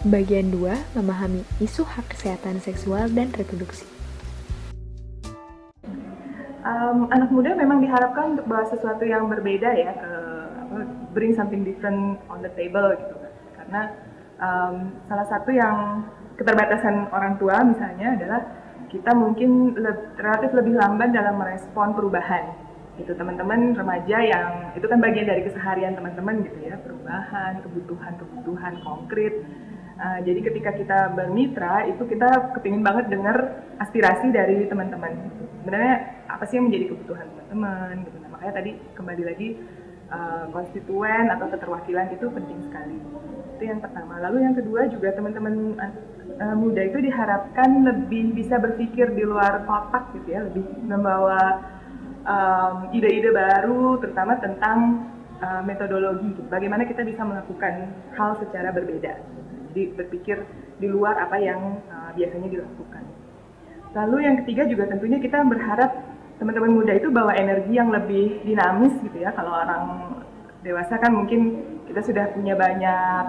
Bagian 2, memahami isu hak kesehatan seksual dan reproduksi. Anak muda memang diharapkan untuk bawa sesuatu yang berbeda ya, bring something different on the table gitu. Karena salah satu yang keterbatasan orang tua misalnya adalah kita mungkin relatif lebih lamban dalam merespon perubahan. Itu teman-teman remaja yang itu kan bagian dari keseharian teman-teman gitu ya, perubahan, kebutuhan konkret. Jadi ketika kita bermitra itu kita kepingin banget dengar aspirasi dari teman-teman. Sebenarnya apa sih yang menjadi kebutuhan teman-teman gitu. Nah, makanya tadi kembali lagi konstituen atau keterwakilan itu penting sekali. Itu yang pertama. Lalu yang kedua juga teman-teman muda itu diharapkan lebih bisa berpikir di luar kotak gitu ya, lebih membawa ide-ide baru terutama tentang metodologi. Bagaimana kita bisa melakukan hal secara berbeda. Jadi berpikir di luar apa yang biasanya dilakukan. Lalu yang ketiga juga tentunya kita berharap teman-teman muda itu bawa energi yang lebih dinamis gitu ya. Kalau orang dewasa kan mungkin kita sudah punya banyak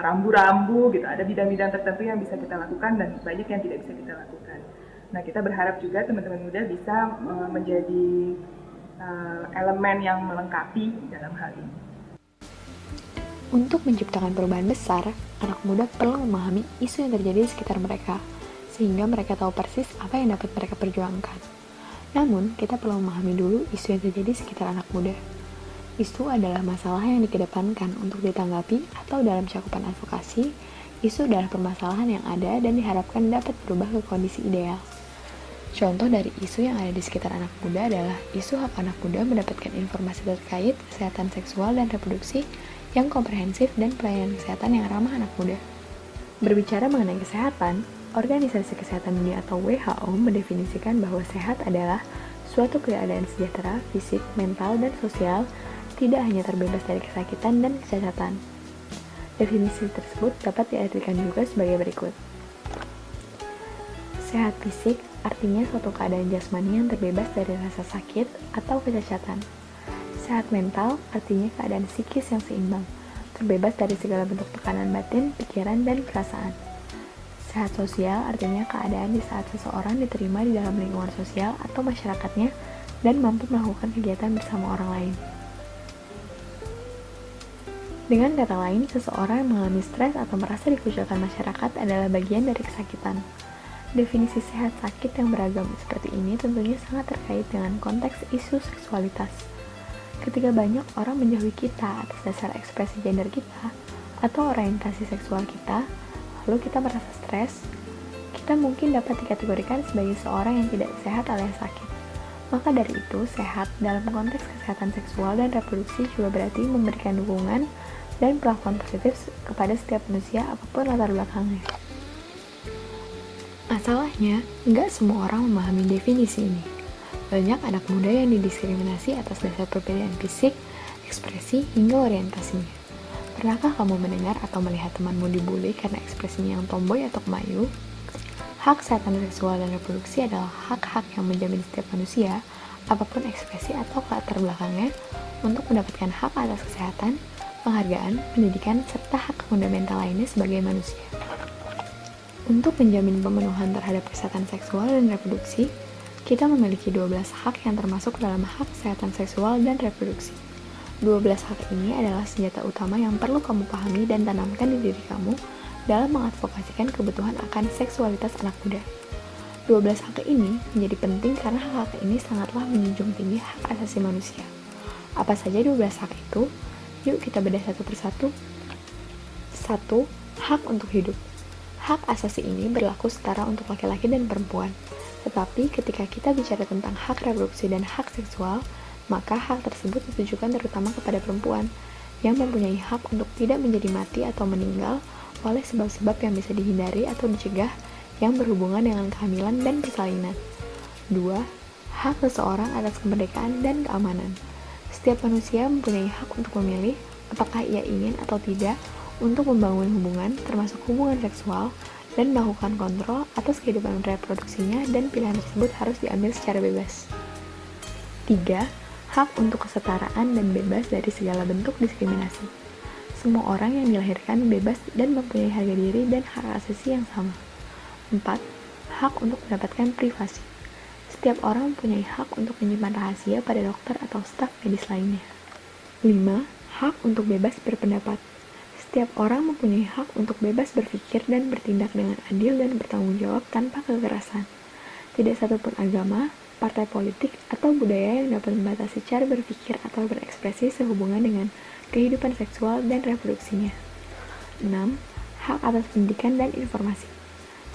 rambu-rambu gitu, ada bidang-bidang tertentu yang bisa kita lakukan dan banyak yang tidak bisa kita lakukan. Nah, kita berharap juga teman-teman muda bisa menjadi elemen yang melengkapi dalam hal ini. Untuk menciptakan perubahan besar, anak muda perlu memahami isu yang terjadi di sekitar mereka, sehingga mereka tahu persis apa yang dapat mereka perjuangkan. Namun, kita perlu memahami dulu isu yang terjadi di sekitar anak muda. Isu adalah masalah yang dikedepankan untuk ditanggapi atau dalam cakupan advokasi, isu adalah permasalahan yang ada dan diharapkan dapat berubah ke kondisi ideal. Contoh dari isu yang ada di sekitar anak muda adalah isu hak anak muda mendapatkan informasi terkait kesehatan seksual dan reproduksi yang komprehensif dan pelayanan kesehatan yang ramah anak muda. Berbicara mengenai kesehatan, Organisasi Kesehatan Dunia atau WHO mendefinisikan bahwa sehat adalah suatu keadaan sejahtera, fisik, mental, dan sosial, tidak hanya terbebas dari kesakitan dan kecacatan. Definisi tersebut dapat diartikan juga sebagai berikut. Sehat fisik artinya suatu keadaan jasmani yang terbebas dari rasa sakit atau kecacatan. Sehat mental artinya keadaan psikis yang seimbang, terbebas dari segala bentuk tekanan batin, pikiran, dan perasaan. Sehat sosial artinya keadaan di saat seseorang diterima di dalam lingkungan sosial atau masyarakatnya dan mampu melakukan kegiatan bersama orang lain. Dengan kata lain, seseorang yang mengalami stres atau merasa dikucilkan masyarakat adalah bagian dari kesakitan. Definisi sehat sakit yang beragam seperti ini tentunya sangat terkait dengan konteks isu seksualitas. Ketika banyak orang menjauhi kita atas dasar ekspresi gender kita atau orientasi seksual kita, lalu kita merasa stres, kita mungkin dapat dikategorikan sebagai seorang yang tidak sehat alias sakit. Maka dari itu, sehat dalam konteks kesehatan seksual dan reproduksi juga berarti memberikan dukungan dan perlakuan positif kepada setiap manusia apapun latar belakangnya. Masalahnya, nggak semua orang memahami definisi ini. Banyak anak muda yang didiskriminasi atas dasar perbedaan fisik, ekspresi, hingga orientasinya. Pernahkah kamu mendengar atau melihat temanmu dibully karena ekspresinya yang tomboy atau kemayu? Hak kesehatan seksual dan reproduksi adalah hak-hak yang menjamin setiap manusia, apapun ekspresi atau latar belakangnya, untuk mendapatkan hak atas kesehatan, penghargaan, pendidikan, serta hak fundamental lainnya sebagai manusia. Untuk menjamin pemenuhan terhadap kesehatan seksual dan reproduksi, kita memiliki 12 hak yang termasuk dalam hak kesehatan seksual dan reproduksi. 12 hak ini adalah senjata utama yang perlu kamu pahami dan tanamkan di diri kamu dalam mengadvokasikan kebutuhan akan seksualitas anak muda. 12 hak ini menjadi penting karena hak-hak ini sangatlah menjunjung tinggi hak asasi manusia. Apa saja 12 hak itu? Yuk kita bedah satu persatu. 1. Hak untuk hidup. Hak asasi ini berlaku setara untuk laki-laki dan perempuan. Tetapi ketika kita bicara tentang hak reproduksi dan hak seksual, maka hak tersebut ditujukan terutama kepada perempuan yang mempunyai hak untuk tidak menjadi mati atau meninggal oleh sebab-sebab yang bisa dihindari atau dicegah yang berhubungan dengan kehamilan dan persalinan. 2. Hak seseorang atas kemerdekaan dan keamanan. Setiap manusia mempunyai hak untuk memilih apakah ia ingin atau tidak untuk membangun hubungan, termasuk hubungan seksual, dan melakukan kontrol atas kehidupan reproduksinya, dan pilihan tersebut harus diambil secara bebas. 3. Hak untuk kesetaraan dan bebas dari segala bentuk diskriminasi. Semua orang yang dilahirkan bebas dan mempunyai harga diri dan hak asasi yang sama. 4. Hak untuk mendapatkan privasi. Setiap orang mempunyai hak untuk menyimpan rahasia pada dokter atau staf medis lainnya. 5. Hak untuk bebas berpendapat. Setiap orang mempunyai hak untuk bebas berpikir dan bertindak dengan adil dan bertanggung jawab tanpa kekerasan. Tidak satupun agama, partai politik, atau budaya yang dapat membatasi cara berpikir atau berekspresi sehubungan dengan kehidupan seksual dan reproduksinya. 6. Hak atas pendidikan dan informasi.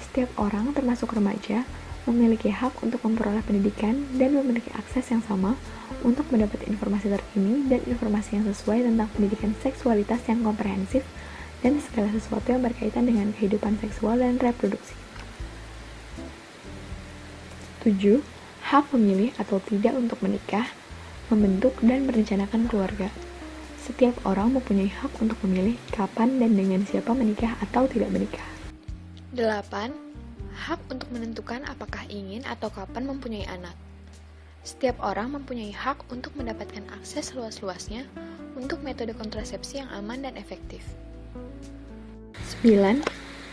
Setiap orang, termasuk remaja, memiliki hak untuk memperoleh pendidikan dan memiliki akses yang sama untuk mendapat informasi terkini dan informasi yang sesuai tentang pendidikan seksualitas yang komprehensif dan segala sesuatu yang berkaitan dengan kehidupan seksual dan reproduksi. 7. Hak memilih atau tidak untuk menikah, membentuk, dan merencanakan keluarga. Setiap orang mempunyai hak untuk memilih kapan dan dengan siapa menikah atau tidak menikah. 8. Hak untuk menentukan apakah ingin atau kapan mempunyai anak. Setiap orang mempunyai hak untuk mendapatkan akses seluas-luasnya untuk metode kontrasepsi yang aman dan efektif. 9.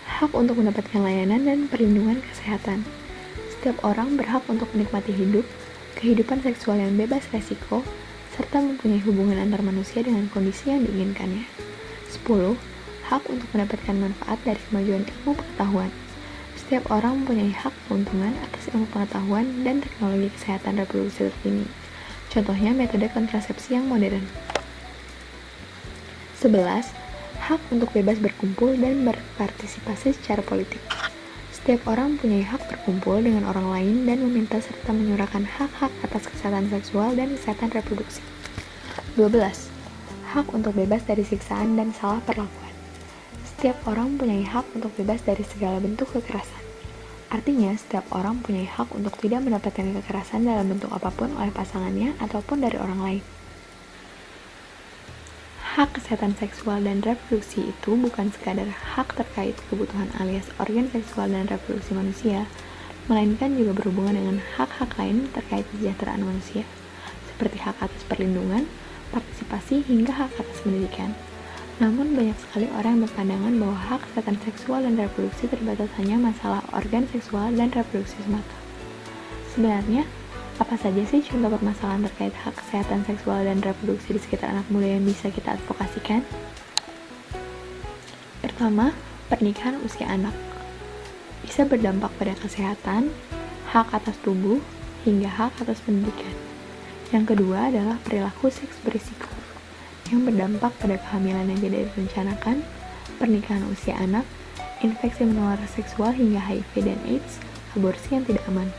Hak untuk mendapatkan layanan dan perlindungan kesehatan. Setiap orang berhak untuk menikmati hidup, kehidupan seksual yang bebas resiko, serta mempunyai hubungan antar manusia dengan kondisi yang diinginkannya. 10. Hak untuk mendapatkan manfaat dari kemajuan ilmu pengetahuan. Setiap orang mempunyai hak keuntungan atas ilmu pengetahuan dan teknologi kesehatan reproduksi terkini. Contohnya metode kontrasepsi yang modern. 11. Hak untuk bebas berkumpul dan berpartisipasi secara politik. Setiap orang mempunyai hak berkumpul dengan orang lain dan meminta serta menyuarakan hak-hak atas kesehatan seksual dan kesehatan reproduksi. 12. Hak untuk bebas dari siksaan dan salah perlakuan. Setiap orang mempunyai hak untuk bebas dari segala bentuk kekerasan. Artinya, setiap orang mempunyai hak untuk tidak mendapatkan kekerasan dalam bentuk apapun oleh pasangannya ataupun dari orang lain. Hak kesehatan seksual dan reproduksi itu bukan sekadar hak terkait kebutuhan alias organ seksual dan reproduksi manusia, melainkan juga berhubungan dengan hak-hak lain terkait kesejahteraan manusia, seperti hak atas perlindungan, partisipasi, hingga hak atas pendidikan. Namun banyak sekali orang yang berpandangan bahwa hak kesehatan seksual dan reproduksi terbatas hanya masalah organ seksual dan reproduksi semata. Sebenarnya, apa saja sih contoh permasalahan terkait hak kesehatan seksual dan reproduksi di sekitar anak muda yang bisa kita advokasikan? Pertama, pernikahan usia anak. Bisa berdampak pada kesehatan, hak atas tubuh, hingga hak atas pendidikan. Yang kedua adalah perilaku seks berisiko, yang berdampak pada kehamilan yang tidak direncanakan, pernikahan usia anak, infeksi menular seksual hingga HIV dan AIDS, aborsi yang tidak aman.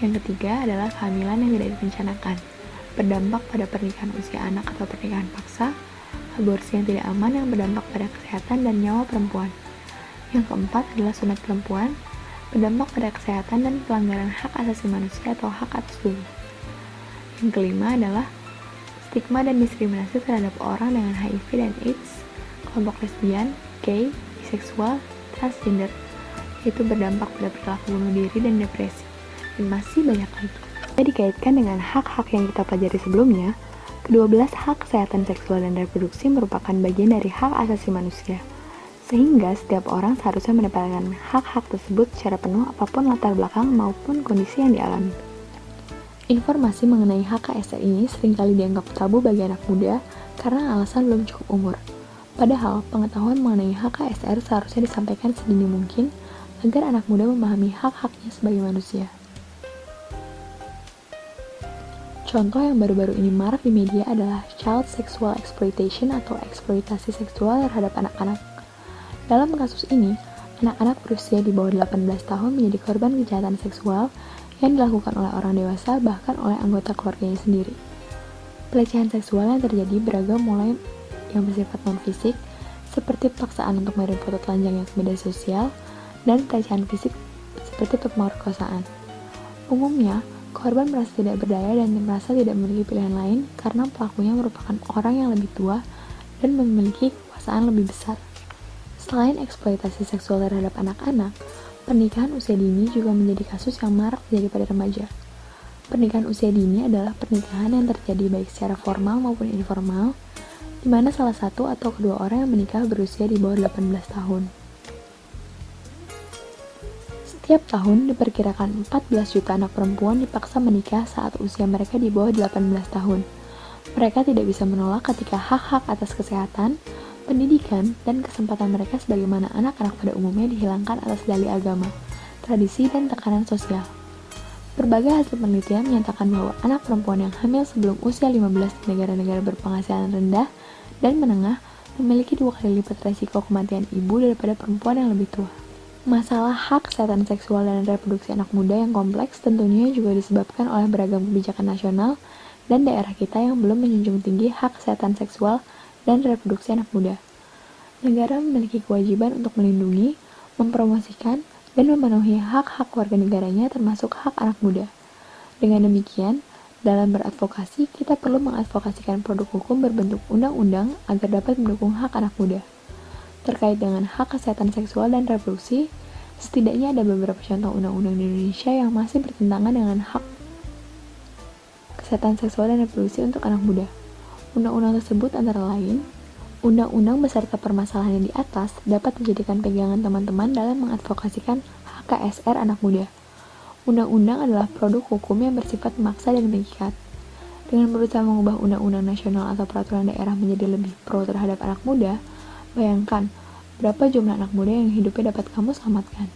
Yang ketiga adalah kehamilan yang tidak direncanakan, berdampak pada pernikahan usia anak atau pernikahan paksa, aborsi yang tidak aman yang berdampak pada kesehatan dan nyawa perempuan. Yang keempat adalah sunat perempuan, berdampak pada kesehatan dan pelanggaran hak asasi manusia atau hak atas tubuh. Yang kelima adalah stigma dan diskriminasi terhadap orang dengan HIV dan AIDS, kelompok lesbian, gay, biseksual, transgender, yaitu berdampak pada perilaku bunuh diri dan depresi, dan masih banyak lagi. Jika dikaitkan dengan hak-hak yang kita pelajari sebelumnya, ke-12 hak kesehatan seksual dan reproduksi merupakan bagian dari hak asasi manusia, sehingga setiap orang seharusnya mendapatkan hak-hak tersebut secara penuh apapun latar belakang maupun kondisi yang dialami. Informasi mengenai HKSR ini seringkali dianggap tabu bagi anak muda karena alasan belum cukup umur. Padahal, pengetahuan mengenai HKSR seharusnya disampaikan sedini mungkin agar anak muda memahami hak-haknya sebagai manusia. Contoh yang baru-baru ini marak di media adalah child sexual exploitation atau eksploitasi seksual terhadap anak-anak. Dalam kasus ini, anak-anak berusia di bawah 18 tahun menjadi korban kejahatan seksual yang dilakukan oleh orang dewasa bahkan oleh anggota keluarganya sendiri. Pelecehan seksual yang terjadi beragam mulai yang bersifat non-fisik, seperti paksaan untuk mengirim foto telanjangnya ke media sosial, dan pelecehan fisik seperti pemerkosaan. Umumnya, korban merasa tidak berdaya dan merasa tidak memiliki pilihan lain karena pelakunya merupakan orang yang lebih tua dan memiliki kekuasaan lebih besar. Selain eksploitasi seksual terhadap anak-anak, pernikahan usia dini juga menjadi kasus yang marak terjadi pada remaja. Pernikahan usia dini adalah pernikahan yang terjadi baik secara formal maupun informal, di mana salah satu atau kedua orang yang menikah berusia di bawah 18 tahun. Setiap tahun diperkirakan 14 juta anak perempuan dipaksa menikah saat usia mereka di bawah 18 tahun. Mereka tidak bisa menolak ketika hak-hak atas kesehatan, pendidikan, dan kesempatan mereka sebagaimana anak-anak pada umumnya dihilangkan atas dalih agama, tradisi, dan tekanan sosial. Berbagai hasil penelitian menyatakan bahwa anak perempuan yang hamil sebelum usia 15 di negara-negara berpenghasilan rendah dan menengah memiliki 2 kali lipat resiko kematian ibu daripada perempuan yang lebih tua. Masalah hak kesehatan seksual dan reproduksi anak muda yang kompleks tentunya juga disebabkan oleh beragam kebijakan nasional dan daerah kita yang belum menjunjung tinggi hak kesehatan seksual dan reproduksi anak muda. Negara memiliki kewajiban untuk melindungi, mempromosikan, dan memenuhi hak-hak warga negaranya termasuk hak anak muda. Dengan demikian, dalam beradvokasi, kita perlu mengadvokasikan produk hukum berbentuk undang-undang agar dapat mendukung hak anak muda. Terkait dengan hak kesehatan seksual dan reproduksi, setidaknya ada beberapa contoh undang-undang di Indonesia yang masih bertentangan dengan hak kesehatan seksual dan reproduksi untuk anak muda. Undang-undang tersebut antara lain, undang-undang beserta permasalahan yang di atas dapat menjadikan pegangan teman-teman dalam mengadvokasikan HKSR anak muda. Undang-undang adalah produk hukum yang bersifat memaksa dan mengikat. Dengan berusaha mengubah undang-undang nasional atau peraturan daerah menjadi lebih pro terhadap anak muda, bayangkan berapa jumlah anak muda yang hidupnya dapat kamu selamatkan.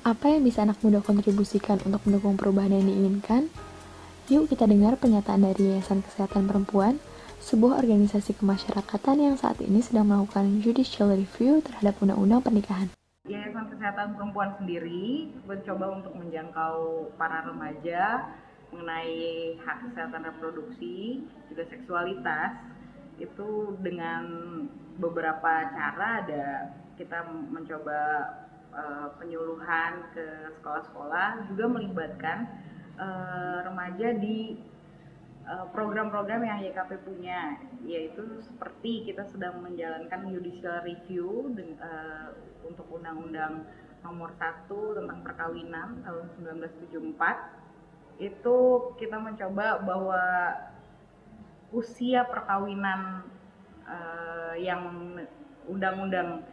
Apa yang bisa anak muda kontribusikan untuk mendukung perubahan yang diinginkan? Yuk kita dengar pernyataan dari Yayasan Kesehatan Perempuan, sebuah organisasi kemasyarakatan yang saat ini sedang melakukan judicial review terhadap undang-undang pernikahan. Yayasan Kesehatan Perempuan sendiri mencoba untuk menjangkau para remaja mengenai hak kesehatan reproduksi, juga seksualitas, itu dengan beberapa cara. Kita mencoba penyuluhan ke sekolah-sekolah, juga melibatkan remaja di program-program yang YKP punya, yaitu seperti kita sedang menjalankan judicial review untuk Undang-Undang Nomor 1 tentang Perkawinan tahun 1974. Itu kita mencoba bahwa usia perkawinan yang undang-undang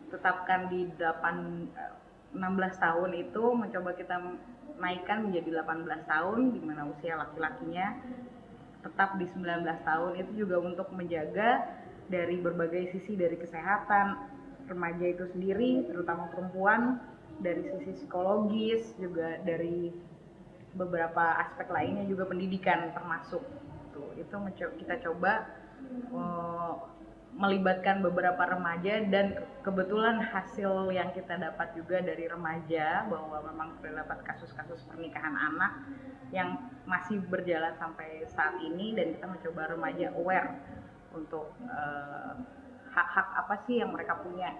tetapkan di 16 tahun itu mencoba kita naikkan menjadi 18 tahun, di mana usia laki-lakinya tetap di 19 tahun. Itu juga untuk menjaga dari berbagai sisi, dari kesehatan remaja itu sendiri, terutama perempuan, dari sisi psikologis, juga dari beberapa aspek lainnya, juga pendidikan termasuk. Itu kita coba melibatkan beberapa remaja, dan kebetulan hasil yang kita dapat juga dari remaja bahwa memang terdapat kasus-kasus pernikahan anak yang masih berjalan sampai saat ini, dan kita mencoba remaja aware untuk hak-hak apa sih yang mereka punya